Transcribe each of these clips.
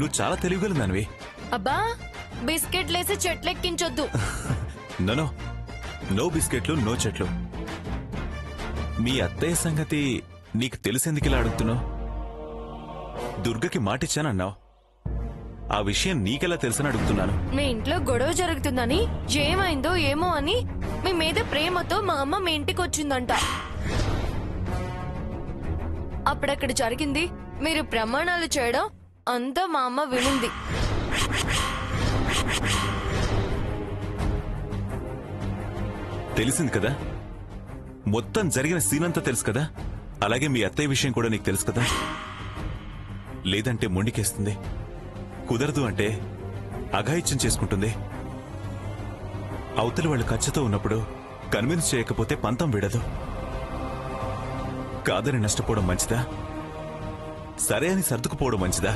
నువ్వు చాలా తెలివిగలదానివి. అబ్బా బిస్కెట్లేసి చెట్లెక్కించొద్దు. నో నో బిస్కెట్లు నో చెట్లు. మీ అత్తయ్య సంగతి నీకు తెలిసేందుకు ఇలా అడుగుతున్నావు? దుర్గకి మాటిచ్చానన్నావు, ఆ విషయం నీకెలా తెలుసని అడుగుతున్నాను. మీ ఇంట్లో గొడవ జరుగుతుందని, ఏమైందో ఏమో అని మీ మీద ప్రేమతో మా అమ్మ మీ ఇంటికి వచ్చిందంట. అప్పుడక్కడ జరిగింది, మీరు ప్రమాణాలు చేయడం అంతా మా అమ్మ వినింది. తెలిసింది కదా, మొత్తం జరిగిన సీన్ అంతా తెలుసు కదా. అలాగే మీ అత్తయ్య విషయం కూడా నీకు తెలుసు కదా. లేదంటే మొండికేస్తుంది, కుదరదు అంటే అఘాయిత్యం చేసుకుంటుంది. అవతలి వాళ్ళు ఖర్చుతో ఉన్నప్పుడు కన్విన్స్ చేయకపోతే పంతం విడదు. కాదని నష్టపోవడం మంచిదా, సరే అని సర్దుకుపోవడం మంచిదా?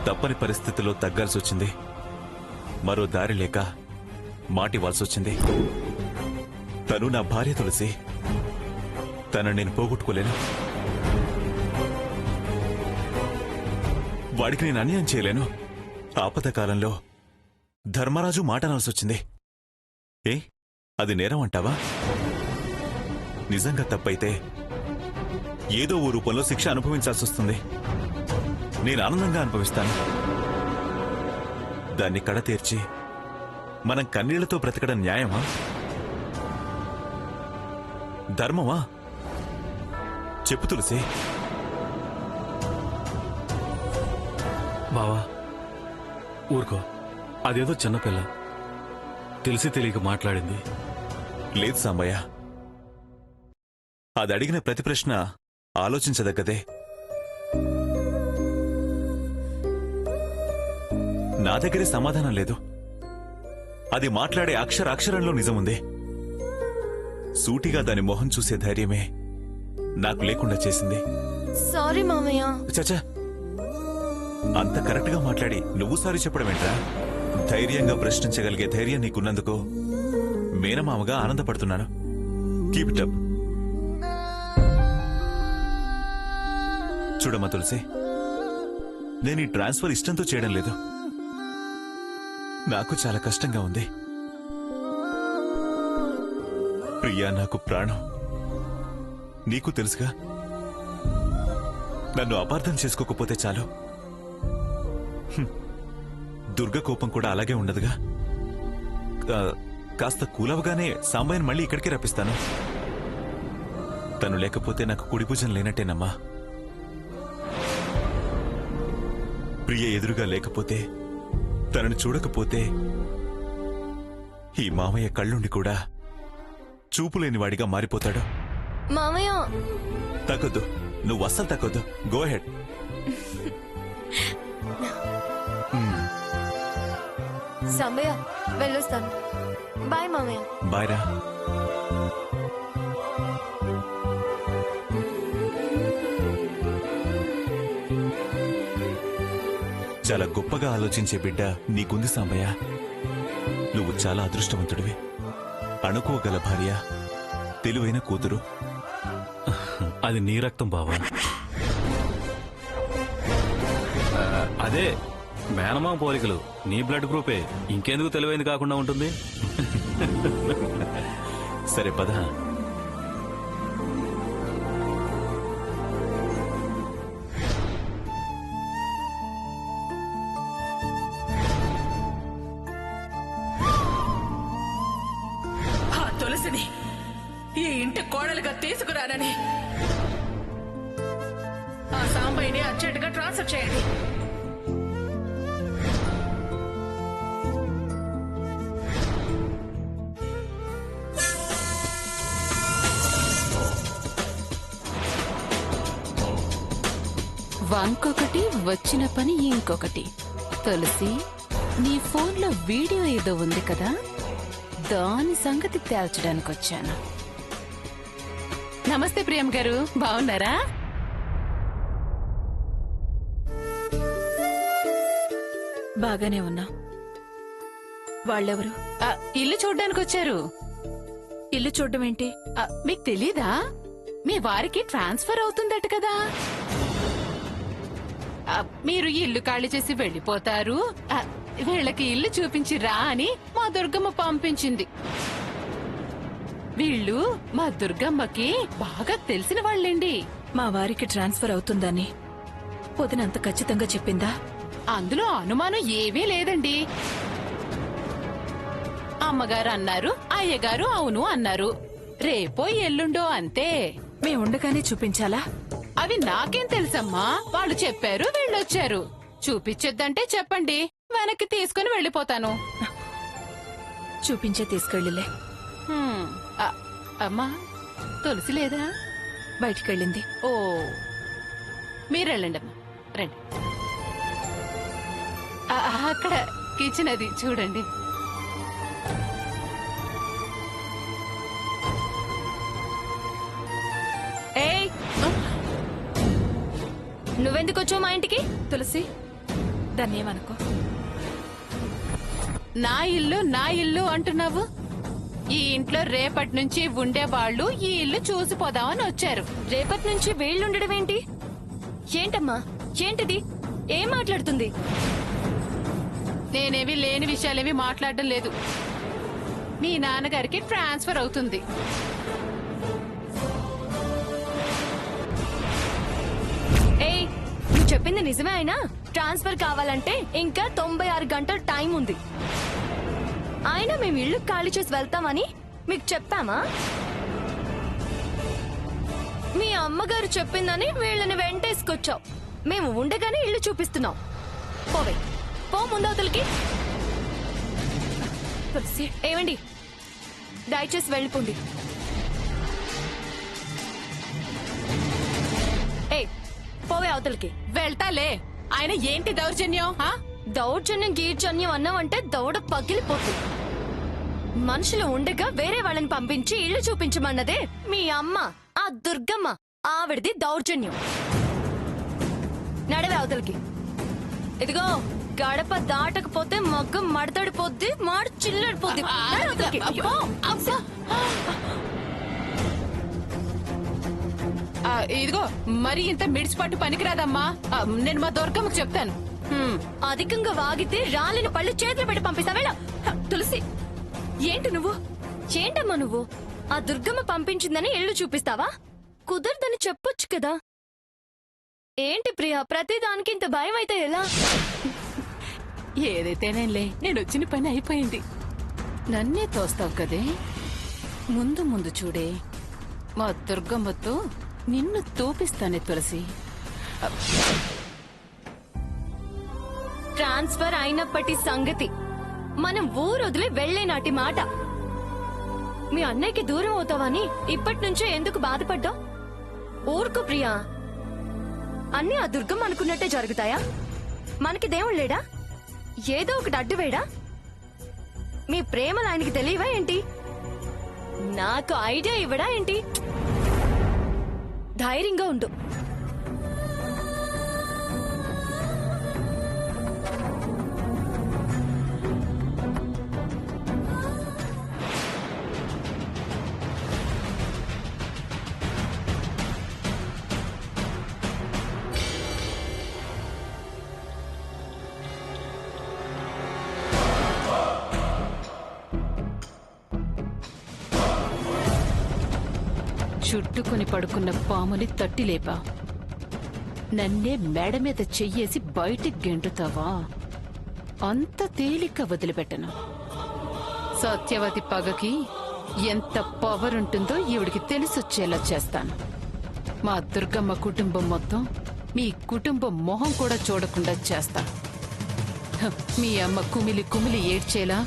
తప్పని పరిస్థితిలో తగ్గాల్సి వచ్చింది, మరో దారి లేక మాటివ్వాల్సి వచ్చింది. తను నా భార్య తులసి, తనని నేను పోగొట్టుకోలేను. వాడికి నేను అన్యాయం చేయలేను. ఆపద కాలంలో ధర్మరాజు మాట అనాల్సి వచ్చింది. ఏ అది నేరం అంటావా? నిజంగా తప్పైతే ఏదో ఓ రూపంలో శిక్ష అనుభవించాల్సి వస్తుంది. నేను ఆనందంగా అనుభవిస్తాను. దాన్ని కడతీర్చి మనం కన్నీళ్లతో బ్రతకడం న్యాయమా, ధర్మమా? చెప్పు తులసి. బావా ఊరుకో, అదేదో చిన్నపిల్ల తెలిసి తెలియక మాట్లాడింది. లేదు సాంబయ్య, అది అడిగిన ప్రతి ప్రశ్న ఆలోచించదగ్గదే. నా దగ్గరే సమాధానం లేదు. అది మాట్లాడే అక్షరంలో నిజముంది. సూటిగా దాని మొహం చూసే ధైర్యమే నాకు లేకుండా చేసింది. సారీ మామయ్య. చచ్చా, అంత కరెక్ట్ గా మాట్లాడి నువ్వు సారీ చెప్పడం ఏంట్రా? ధైర్యంగా ప్రశ్నించగలిగే ధైర్యం నీకున్నందుకు మేనమామగా ఆనందపడుతున్నాను. Keep it up. చూడమ్మా తులసి, నేను ఈ ట్రాన్స్ఫర్ ఇష్టంతో చేయడం లేదు. నాకు చాలా కష్టంగా ఉంది. ప్రియా నాకు ప్రాణం, నీకు తెలుసుగా. నన్ను అపార్థం చేసుకోకపోతే చాలు. దుర్గ కోపం కూడా అలాగే ఉండదుగా. కాస్త కూలవగానే సాంబయ్యను మళ్ళీ ఇక్కడికే రప్పిస్తాను. తను లేకపోతే నాకు కుడి భుజం లేనట్టేనమ్మా. ప్రియ ఎదురుగా లేకపోతే, తనని చూడకపోతే ఈ మామయ్య కళ్ళుండి కూడా చూపులేని వాడిగా మారిపోతాడు. మామయ్య తగ్గొద్దు, నువ్వు అస్సలు తగ్గొద్దు. Go head. సాంబయ్య వెళ్ళొస్తాను. బాయ్ మామయ్య. బాయ్ రా. చాలా గొప్పగా ఆలోచించే బిడ్డ నీకుంది సాంబయ్య. నువ్వు చాలా అదృష్టవంతుడివి. అణుకోగల భార్య, తెలివైన కూతురు. అది నీ రక్తం బావా. అదే మేనమామ పోలికలు, నీ బ్లడ్ గ్రూపే. ఇంకెందుకు తెలివైంది కాకుండా ఉంటుంది? సరే పద. తులసిని ఈ ఇంటి కోడలుగా తీసుకురానని ఆ సాంబయ్యని అర్జెంటుగా ట్రాన్స్ఫర్ చేయండి. వంకొకటి వచ్చిన పని ఇంకొకటి. తులసి, నీ ఫోన్లో వీడియో ఏదో ఉంది కదా, దాని సంగతి తేల్చడానికి వచ్చాను. నమస్తే ప్రియం గారు, బాగున్నారా? బాగానే ఉన్నా. వాళ్ళెవరు? ఇల్లు చూడ్డానికి వచ్చారు. ఇల్లు చూడడం ఏంటి? మీకు తెలీదా? మీ వారికి ట్రాన్స్ఫర్ అవుతుందట కదా. మీరు ఇల్లు ఖాళీ చేసి వెళ్ళిపోతారు, వీళ్ళకి ఇల్లు చూపించి రా అని మా దుర్గమ్మ పంపించింది. వీళ్ళు మా దుర్గమ్మకి బాగా తెలిసిన వాళ్ళండి. మా వారికి ట్రాన్స్ఫర్ అవుతుందని వదినంత ఖచ్చితంగా చెప్పిందా? అందులో అనుమానం ఏమీ లేదండి. అమ్మగారు అన్నారు, అయ్యగారు అవును అన్నారు. రేపో ఎల్లుండో అంతే. మేము ఉండగానే చూపించాలా? అవి నాకేం తెలుసమ్మా, వాళ్ళు చెప్పారు, వీళ్ళొచ్చారు. చూపించొద్దంటే చెప్పండి, వెనక్కి తీసుకుని వెళ్ళిపోతాను. చూపించే తీసుకెళ్ళిలే. హ్మ్. అమ్మా తులసి లేదా? బయటికెళ్ళింది. ఓ, మీరెళ్ళండి అమ్మా, రండి. అక్కడ కిచెన్ అది చూడండి. ఏయ్, నువ్వెందుకు వచ్చావు మా ఇంటికి? తులసి, దాన్ని ఏమనుకో. నా ఇల్లు అంటున్నావు. ఈ ఇంట్లో రేపటి నుంచి ఉండేవాళ్ళు ఈ ఇల్లు చూసిపోదామని వచ్చారు. రేపటి నుంచి వీళ్ళుండడం ఏంటి? ఏంటమ్మా, ఏంటిది? ఏం మాట్లాడుతుంది? నేనేవి లేని విషయాలేవి మాట్లాడడం లేదు. మీ నాన్నగారికి ట్రాన్స్ఫర్ అవుతుంది. ఏయ్, నువ్వు చెప్పింది నిజమే అయినా ట్రాన్స్ఫర్ కావాలంటే ఇంకా 96 గంటలు టైం ఉంది. అయినా మేము ఇల్లు ఖాళీ చేసి వెళ్తామని మీకు చెప్పామా? మీ అమ్మగారు చెప్పిందని వీళ్ళని వెంటేసుకొచ్చావు. మేము ఉండగానే ఇల్లు చూపిస్తున్నాం. పోవే, పో ముందవతలకి. తులసి, ఏమండి, దయచేసి వెళ్ళిపోండి. ఏ, పోవే అవతలకి. వెళ్తాలే. ఆయన ఏంటి దౌర్జన్యం? దౌర్జన్యం గీర్జన్యం అన్నావంటే దౌడ పగిలిపోతుంది. మనుషులు ఉండగా వేరే వాళ్ళని పంపించి ఇల్లు చూపించమన్నదే మీ అమ్మ, ఆ దుర్గమ్మ. ఆవిడది దౌర్జన్యం. నడవే అవతలకి. ఇదిగో, గడప దాటకపోతే మగ్గం మడతడిపోద్ది, మాడు చిల్లడిపోద్ది. నడు అవతలకి. పో. ఇదిగో, మరి ఇంత మిడిచిపట్టు పనికిరాదమ్మా. నేను మా దుర్గమ్మకు చెప్తాను. అధికంగా వాగితే రాలిన పళ్ళు చేతులు పెట్టి పంపిస్తావేళ. తులసి, ఏంటి నువ్వు? ఏంటమ్మా నువ్వు? ఆ దుర్గమ్మ పంపించిందని ఇల్లు చూపిస్తావా? కుదరదని చెప్పొచ్చు కదా. ఏంటి ప్రియా, ప్రతిదానికి ఇంత భయం అయితే ఎలా? ఏదైతేనేలే, నేను వచ్చిన పని అయిపోయింది. నన్నే తోస్తావు కదే. ముందు ముందు చూడే, మా దుర్గమ్మతో నిన్ను తోపిస్తానే తులసి. ట్రాన్స్ఫర్ అయినప్పటి సంగతి మనం ఊరొదిలి వెళ్లే నాటి మాట. మీ అన్నయ్యకి దూరం అవుతావని ఇప్పటి నుంచే ఎందుకు బాధపడ్డావు? ఊరుకో ప్రియా. అన్నీ ఆ దుర్గం అనుకున్నట్టే జరుగుతాయా? మనకి దేవుడు లేడా? ఏదో ఒకటి అడ్డువేడా? మీ ప్రేమలు ఆయనకి తెలియవా ఏంటి? నాకు ఐడియా ఇవ్వడా ఏంటి? ధైర్యంగా ఉండు. చుట్టుకొని పడుకున్న పాముని తట్టి లేపా. నన్నే మెడ మీద చెయ్యేసి బయటికి గెంటుతావా? అంత తేలిక వదిలిపెట్టను. సత్యవతి పగకి ఎంత పవర్ ఉంటుందో ఈవిడికి తెలిసొచ్చేలా చేస్తాను. మా దుర్గమ్మ కుటుంబం మొత్తం మీ కుటుంబం మొహం కూడా చూడకుండా చేస్తా. మీ అమ్మ కుమిలి కుమిలి ఏడ్చేలా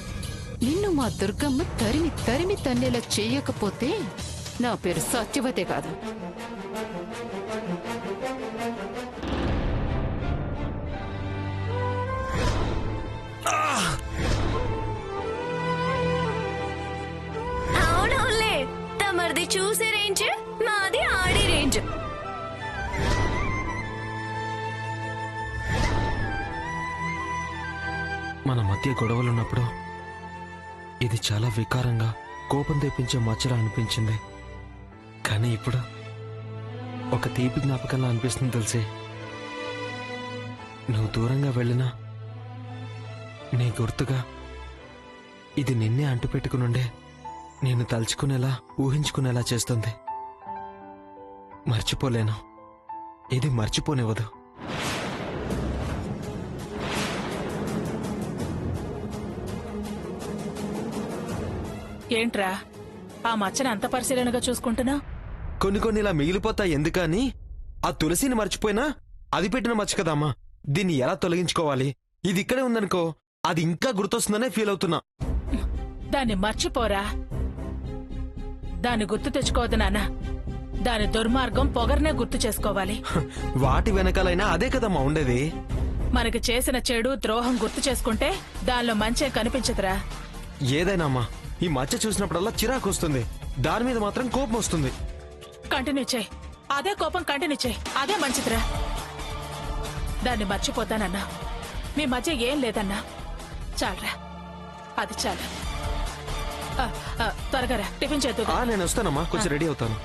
నిన్ను మా దుర్గమ్మ తరిమి తరిమి తన్నేలా చెయ్యకపోతే నా పేరు సత్యవతే కాదు. అవునవులే, తమరిది చూసే రేంజ్, మాది ఆడే రేంజ్. మన మధ్య గొడవలున్నప్పుడు ఇది చాలా వికారంగా, కోపం తెప్పించే మచ్చలా అనిపించింది. కానీ ఇప్పుడు ఒక తీపి జ్ఞాపకంలా అనిపిస్తుంది తులసి. నువ్వు దూరంగా వెళ్ళినా నీ గుర్తుగా ఇది నిన్నే అంటుపెట్టుకునుండే నేను తలుచుకునేలా ఊహించుకునేలా చేస్తుంది. మర్చిపోలేను, ఇది మర్చిపోనివ్వదు. ఏంట్రా ఆ మచ్చని అంత పరిశీలనగా చూసుకుంటున్నా? కొన్ని ఇలా మిగిలిపోతాయి ఎందుకని ఆ తులసిని మర్చిపోయినా అది పెట్టిన మచ్చ కదమ్మా. దీన్ని ఎలా తొలగించుకోవాలి? ఇది ఇక్కడే ఉందనుకో అది ఇంకా గుర్తొస్తుందనే ఫీల్ అవుతున్నా. దాన్ని మర్చిపోరా, దాన్ని గుర్తు తెచ్చుకోవద్దు నాన్న. దాని దుర్మార్గం పొగర్నే గుర్తు చేసుకోవాలి. వాటి వెనకాలైనా అదే కదమ్మా ఉండేది. మనకి చేసిన చెడు ద్రోహం గుర్తు చేసుకుంటే దానిలో మంచే కనిపించదురా. ఏదైనా అమ్మా, ఈ మచ్చ చూసినప్పుడల్లా చిరాకు వస్తుంది, దాని మీద మాత్రం కోపం వస్తుంది. కంటిన్యూ చేయి, అదే కోపం కంటిన్యూ చేయి, అదే మంచిదిరా. దాన్ని మర్చిపోతానన్నా, మీ మధ్య ఏం లేదన్నా. చాలరా, అది చాలు. త్వరగా రా, టిఫిన్ చేద్దు. నేను వస్తానమ్మా, కొంచెం రెడీ అవుతాను.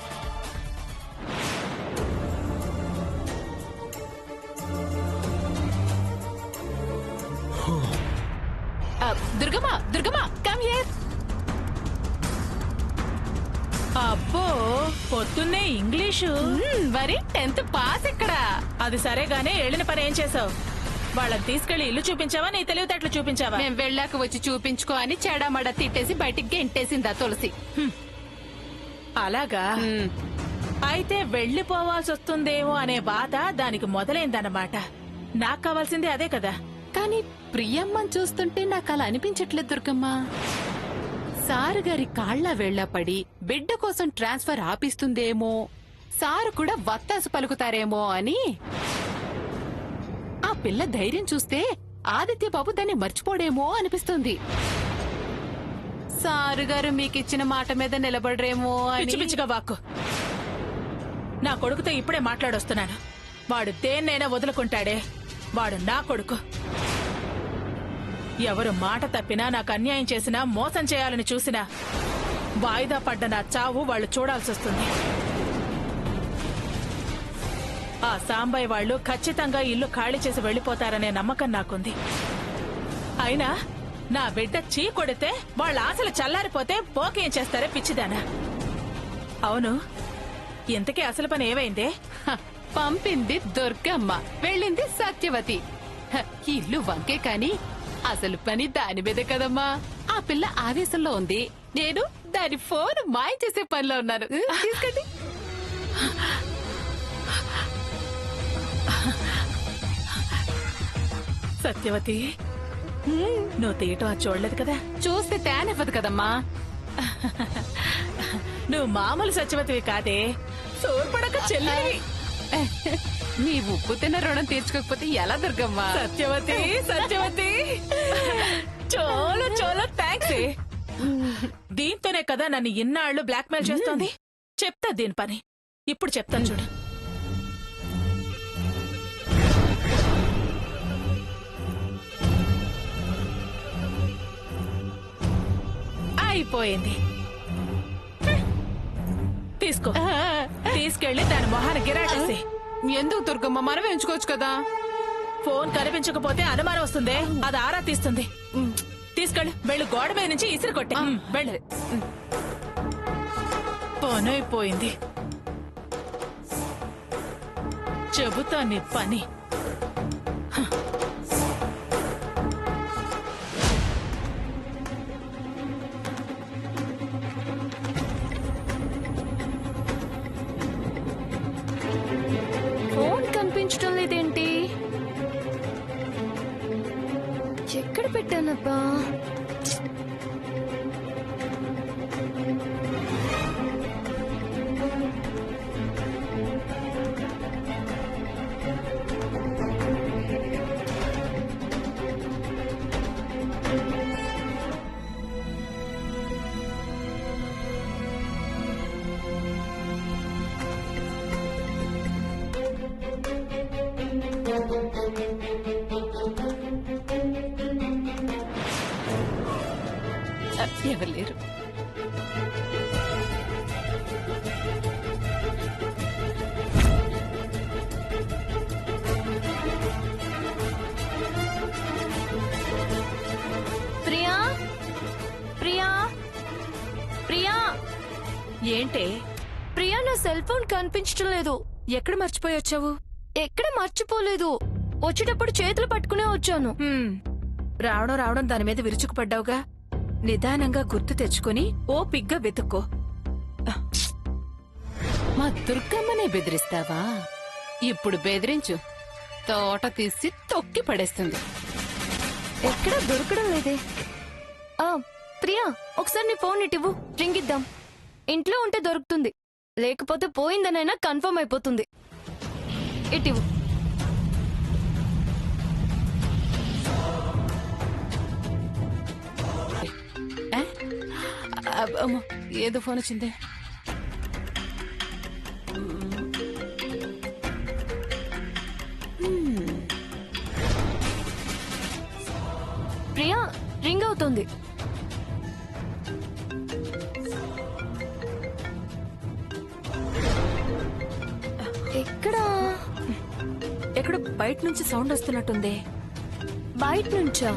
Durgamma Durgamma come here. అబ్బో, పొద్దున్నే ఇంగ్లీషు. మరి 10th పాస్ ఇక్కడ. అది సరేగానే వెళ్ళిన పని ఏం చేసావు? వాళ్ళని తీసుకెళ్లి ఇల్లు చూపించావా, నీ తెలివితేటలు చూపించావా? మేం వెళ్ళాక వచ్చి చూపించుకో అని చెడామడ తిట్టేసి బయటికి గెంటేసిందా తులసి. అలాగా? అయితే వెళ్లిపోవాల్సి వస్తుందేమో అనే బాధ దానికి మొదలైందన్నమాట. నాకు కావాల్సింది అదే కదా. కానీ ప్రియమ్మని చూస్తుంటే నాకు అలా అనిపించట్లేదు దుర్గమ్మ. సారు గారి కాళ్ల వేళ్ల పడి బిడ్డ కోసం ట్రాన్స్ఫర్ ఆపిస్తుందేమో, సారు కూడా వత్తాసు పలుకుతారేమో అని. ఆ పిల్ల ధైర్యం చూస్తే ఆదిత్య బాబు దాన్ని మర్చిపోడేమో అనిపిస్తుంది. సారు గారు మీకిచ్చిన మాట మీద నిలబడరేమో అని. పిచ్చి పిచ్చిగా వాక్కు. నా కొడుకుతో ఇప్పుడే మాట్లాడొస్తున్నాను. వాడు దేన్నైనా వదులుకుంటాడే, వాడు నా కొడుకు. ఎవరు మాట తప్పినా, నాకు అన్యాయం చేసినా, మోసం చేయాలని చూసినా వాయిదా పడ్డ నా చావు వాళ్ళు చూడాల్సి వస్తుంది. ఆ సాంబయ్య వాళ్ళు ఖచ్చితంగా ఇల్లు ఖాళీ చేసి వెళ్లిపోతారనే నమ్మకం నాకుంది. అయినా నా బిడ్డ చీ కొడితే వాళ్ళ ఆశలు చల్లారిపోతే పోకేం చేస్తారే పిచ్చిదానా? అవును, ఇంతకీ అసలు పని ఏమైందే? పంపింది దుర్గమ్మ, వెళ్ళింది సత్యవతి. ఇల్లు వంకే కాని అసలు పని దాని మీద కదమ్మా. ఆ పిల్ల ఆవేశంలో ఉంది, నేను దాని ఫోన్ మాయ చేసే పనిలో ఉన్నాను. తీసుకండి. సత్యవతి, నువ్వు తీయటం అది చూడలేదు కదా. చూస్తే తేనివ్వదు కదమ్మా. నువ్వు మామూలు సత్యవతివి కాదే, సోర్పడక చెల్లివి. నీ ఉప్పు తిన్న రుణం తీర్చుకోకపోతే ఎలా దుర్గమ్మ? సత్యవతి, సత్యవతి, చాలా చాలా థ్యాంక్స్. దీంతోనే కదా నన్ను ఇన్నాళ్లు బ్లాక్మెయిల్ చేస్తోంది. చెప్తా దీని పని, ఇప్పుడు చెప్తాను చూడు. అయిపోయింది. తీసుకో, తీసుకెళ్లి దాని మొహాన్ని గిరాటేసి. ఎందుకు దుర్గమ్మ, మనమే ఉంచుకోవచ్చు కదా. ఫోన్ కనిపించకపోతే అనుమానం వస్తుంది, అది ఆరా తీస్తుంది. తీసుకెళ్ళు, వెళ్ళు, గోడ మీద నుంచి ఇసిరి కొట్టే. వెళ్ళు. పని అయిపోయింది. చెబుతా నీ పని. ఫోన్ కనిపించడం లేదేంటి? ఎక్కడ పెట్టానబ్బా? ఎవరు లేరు. ఏంటే? ప్రియా నా సెల్ ఫోన్ కనిపించడం లేదు. ఎక్కడ మర్చిపోయి వచ్చావు? ఎక్కడ మర్చిపోలేదు. వచ్చేటప్పుడు చేతులు పట్టుకునే వచ్చాను. రావడం దాని మీద విరుచుకుపడ్డావుగా. నిదానంగా గుర్తు తెచ్చుకొని ఓ పిగ్గా వెతుక్కో. మా దుర్గమ్మనే బెదిరిస్తావా? ఇప్పుడు బెదిరించు, తోట తీసి తొక్కి పడేస్తుంది. ఎక్కడ దొరకడం లేదే. ప్రియా, ఒకసారి నీ ఫోన్ ఇటివ్వు, రింగ్ ఇద్దాం. ఇంట్లో ఉంటే దొరుకుతుంది, లేకపోతే పోయిందనైనా కన్ఫర్మ్ అయిపోతుంది. ఇటివ్వు. అమ్మో, ఏదో ఫోన్ వచ్చింది. ప్రియా, రింగ్ అవుతుంది. ఎక్కడో బయట నుంచి సౌండ్ వస్తున్నట్టుంది. బయట నుంచా?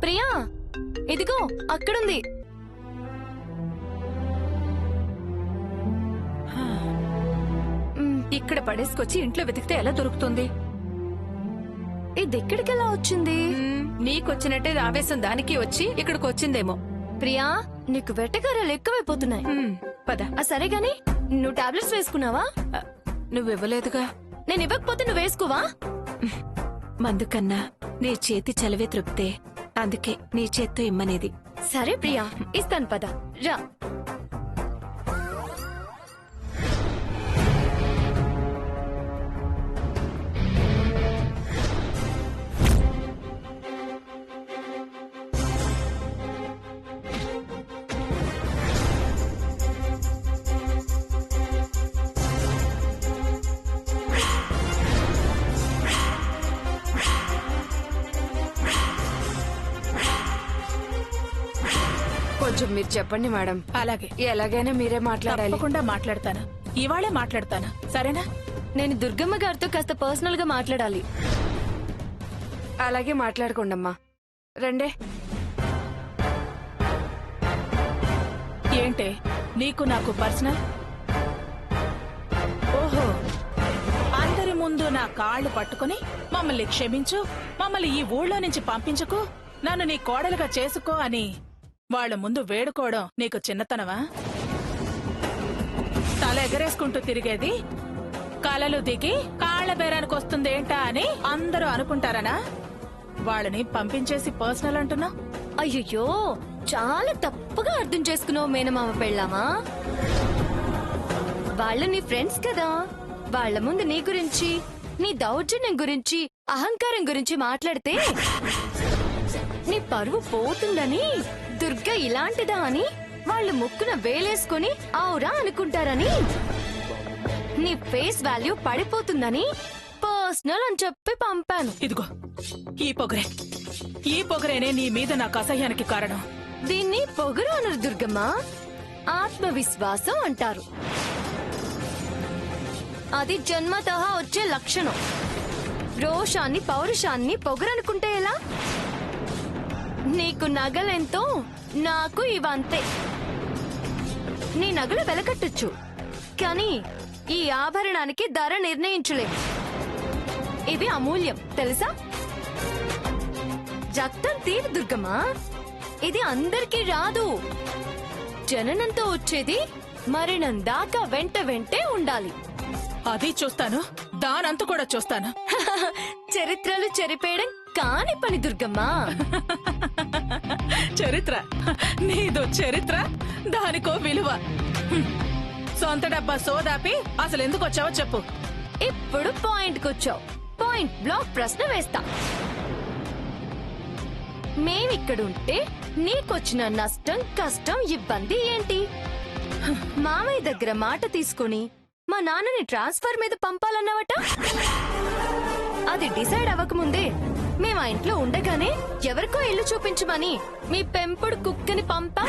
ప్రియా, ఇదిగో అక్కడుంది. ఇక్కడ పడేసుకొచ్చి ఇంట్లో వెతికితే ఎలా దొరుకుతుంది? ఇది ఎక్కడికెలా వచ్చింది? నీకొచ్చినట్టే ఆవేశం దానికి వచ్చి ఇక్కడికి వచ్చిందేమో. ప్రియా, నీకు వెట్టకారాలు ఎక్కువైపోతున్నాయి. పద. సరే గాని, నువ్వు టాబ్లెట్స్ వేసుకున్నావా? నువ్వివ్వలేదుగా. నేను ఇవ్వకపోతే నువ్వు వేసుకోవా? మందు కన్నా నీ చేతి చలవే తృప్తే, అందుకే నీ చేత్తో ఇమ్మనేది. సరే ప్రియా, ఇస్తాను, పద రా. కొంచెం మీరు చెప్పండి మేడం. అలాగే, ఎలాగైనా మీరే మాట్లాడాలి. తప్పకుండా మాట్లాడతాను. ఇవాళే మాట్లాడతాను, సరేనా? నేను దుర్గమ్మ గారితో కాస్త పర్సనల్ గా మాట్లాడాలి. అలాగే మాట్లాడుకోండమ్మా. రండే. ఏంటే, నీకు నాకు పర్సనల్? ఓహో, అందరి ముందు నా కాళ్ళు పట్టుకుని మమ్మల్ని క్షమించు, మమ్మల్ని ఈ ఊళ్ళో నుంచి పంపించుకో, నన్ను నీ కోడలుగా చేసుకో అని వాళ్ళ ముందు వేడుకోవడం నీకు చిన్నతనవా? తల ఎగరేసుకుంటూ తిరిగేది కలలు దిగి కాళ్ల బేరానికి వస్తుందేంటా అని అందరూ అనుకుంటారనా? వాళ్ళని పంపించేసి పర్సనల్ అంటున్నా? అయ్యయ్యో, చాలా తప్పుగా అర్థం చేసుకున్నావు మేనమామ పెళ్ళామా. వాళ్ళు నీ ఫ్రెండ్స్ కదా. వాళ్ళ ముందు నీ గురించి, నీ దౌర్జన్యం గురించి, అహంకారం గురించి మాట్లాడితే నీ పరువు పోతుందని, దుర్గ ఇలాంటిదా అని వాళ్ళు ముక్కున వేలేసుకుని ఆవురా అనుకుంటారని, నీ ఫేస్ వాల్యూ పడిపోతుందని పర్సనల్ అని చెప్పి పంపాను. ఇదిగో ఈ పొగరేనే నీ మీద నాకు అసహ్యానికి కారణం. దీన్ని పొగరు అనరు దుర్గమ్మ, ఆత్మవిశ్వాసం అంటారు. అది జన్మతః వచ్చే లక్షణం. రోషాన్ని, పౌరుషాన్ని పొగరనుకుంటే ఎలా? నీకు నగలెంతో, నాకు ఇవంతే. నీ నగలు వెలకట్టొచ్చు, కానీ ఈ ఆభరణానికి ధర నిర్ణయించలేము. ఇవి అమూల్యం, తెలుసా? రక్తం తీరు దుర్గమ్మా, ఇది అందరికీ రాదు. జననంతో వచ్చేది మరణం దాకా వెంట వెంటే ఉండాలి. అది చూస్తాను, దానంతా కూడా చూస్తాను. చరిత్రలు చెరిపేయడం కాని పని దుర్గమ్మా. చరిత్ర నీదో చరిత్ర, దానికో విలువ. సొంత డబ్బా సోదాపి అసలు ఎందుకు వచ్చావో చెప్పు. ఇప్పుడు పాయింట్ కొచ్చావు. పాయింట్ బ్లాక్ ప్రశ్న వేస్తా. మేమిక్కడుంటే నీకొచ్చిన నష్టం, కష్టం, ఇబ్బంది ఏంటి? మామయ్య దగ్గర మాట తీసుకుని మా నాన్నని ట్రాన్స్ఫర్ మీద పంపాలన్నావట. అది డిసైడ్ అవ్వకముందే మేము ఆ ఇంట్లో ఉండగానే ఎవరికో ఇల్లు చూపించమని మీ పెంపుడు కుక్కని పంపా.